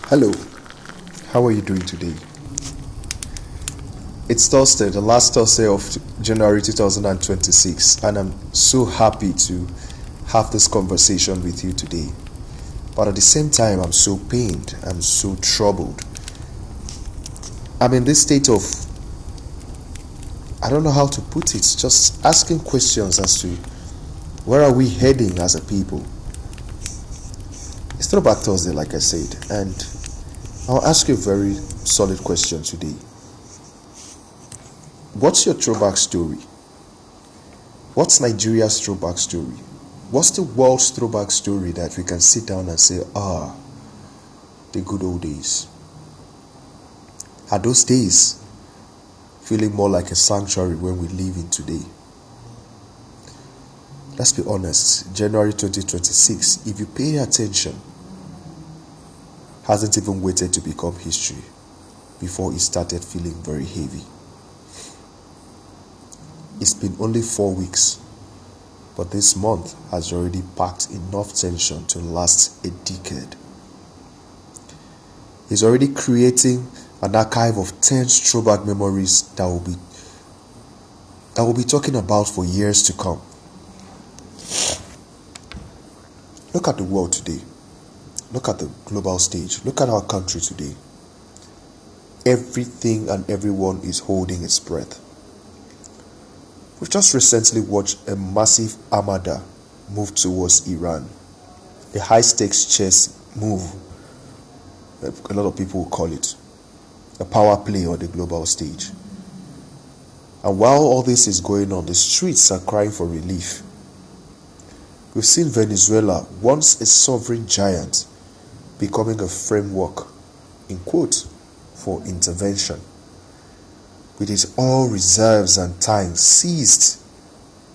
Hello, how are you doing today? It's Thursday, the last Thursday of January 2026, and I'm so happy to have this conversation with you today. But at the same time, I'm so pained, I'm so troubled. I'm in this state of, I don't know how to put it, just asking questions as to where are we heading as a people. It's Throwback Thursday, like I said, and I'll ask you a very solid question today. What's your throwback story? What's Nigeria's throwback story? What's the world's throwback story that we can sit down and say, the good old days? Are those days feeling more like a sanctuary when we live in today? Let's be honest, January 2026, if you pay attention, hasn't even waited to become history before it started feeling very heavy. It's been only 4 weeks, but this month has already packed enough tension to last a decade. It's already creating an archive of tense throwback memories that we'll be talking about for years to come. Look at the world today. Look at the global stage. Look at our country today. Everything and everyone is holding its breath. We've just recently watched a massive armada move towards Iran. A high-stakes chess move, a lot of people will call it. A power play on the global stage. And while all this is going on, the streets are crying for relief. We've seen Venezuela, once a sovereign giant, becoming a framework, in quotes, for intervention, with its oil reserves and tanks seized,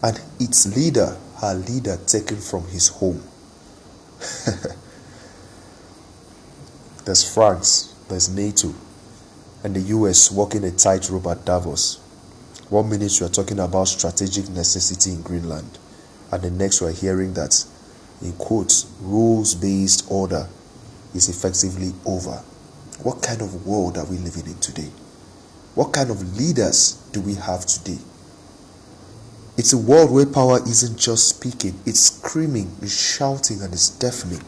and its leader, her leader, taken from his home. There's France, there's NATO, and the US walking a tightrope at Davos. 1 minute we are talking about strategic necessity in Greenland, and the next we are hearing that, in quotes, rules-based order is effectively over. What kind of world are we living in today? What kind of leaders do we have today? It's a world where power isn't just speaking, it's screaming, it's shouting, and it's deafening.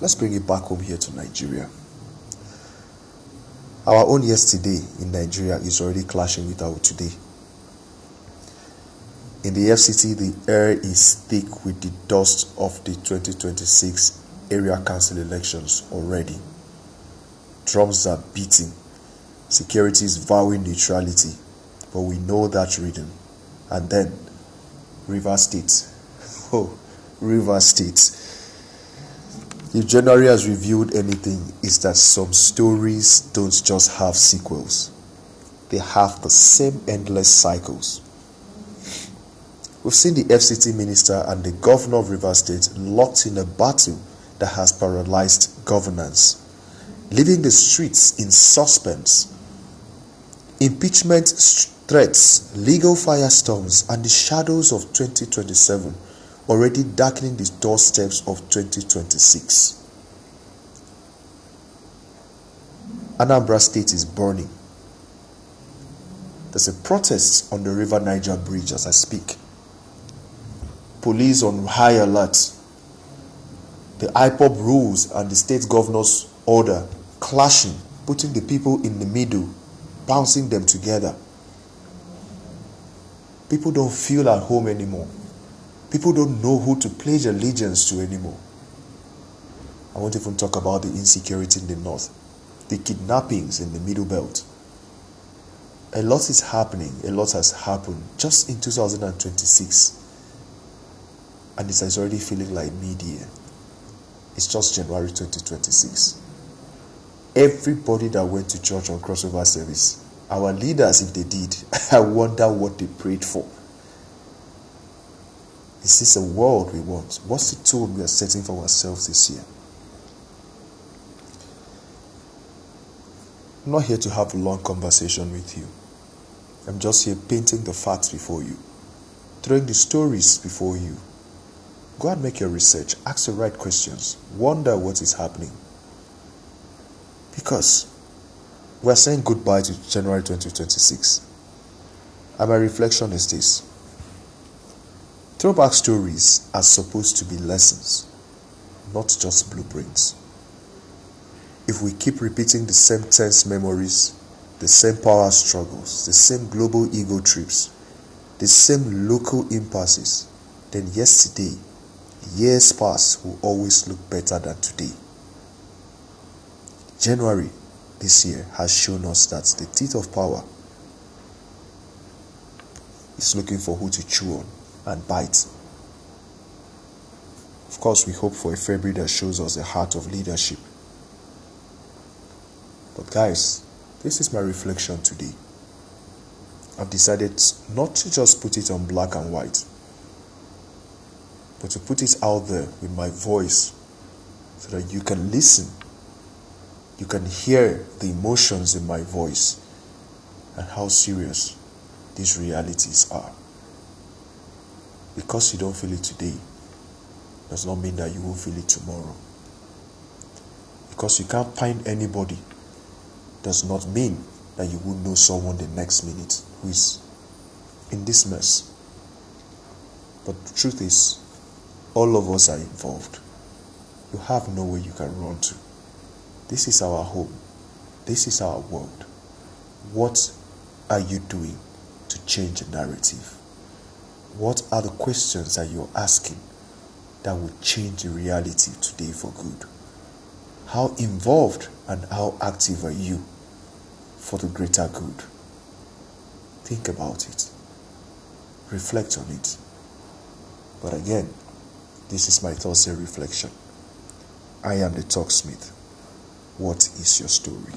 Let's bring it back home here to Nigeria. Our own yesterday in Nigeria is already clashing with our today. In the FCT, the air is thick with the dust of the 2026 area council elections already. Drums are beating. Security is vowing neutrality. But we know that rhythm. And then, Rivers State. Rivers State. If January has revealed anything, it's that some stories don't just have sequels. They have the same endless cycles. We've seen the FCT minister and the governor of Rivers State locked in a battle that has paralyzed governance, leaving the streets in suspense. Impeachment threats, legal firestorms, and the shadows of 2027 already darkening the doorsteps of 2026. Anambra State is burning. There's a protest on the River Niger Bridge as I speak. Police on high alert. The IPOB rules and the state governor's order clashing, putting the people in the middle, bouncing them together. People don't feel at home anymore. People don't know who to pledge allegiance to anymore. I won't even talk about the insecurity in the north, the kidnappings in the middle belt. A lot is happening, a lot has happened just in 2026. And it's already feeling like mid-year. It's just January 2026. Everybody that went to church on crossover service, our leaders, if they did, I wonder what they prayed for. Is this a world we want? What's the tone we are setting for ourselves this year? I'm not here to have a long conversation with you. I'm just here painting the facts before you, throwing the stories before you, Go and make your research. Ask the right questions. Wonder what is happening. Because we're saying goodbye to January 2026. And my reflection is this. Throwback stories are supposed to be lessons, not just blueprints. If we keep repeating the same tense memories, the same power struggles, the same global ego trips, the same local impasses, then yesterday, years past will always look better than today. January this year has shown us that the teeth of power is looking for who to chew on and bite. Of course, we hope for a February that shows us the heart of leadership. But guys, this is my reflection today. I've decided not to just put it on black and white, but to put it out there with my voice so that you can listen. You can hear the emotions in my voice and how serious these realities are. Because you don't feel it today does not mean that you won't feel it tomorrow. Because you can't find anybody does not mean that you will know someone the next minute who is in this mess. But the truth is, all of us are involved. You have nowhere you can run to. This is our home. This is our world. What are you doing to change the narrative? What are the questions that you're asking that will change the reality today for good? How involved and how active are you for the greater good? Think about it. Reflect on it. But again, this is my Thursday reflection. I am the Talksmith. What is your story?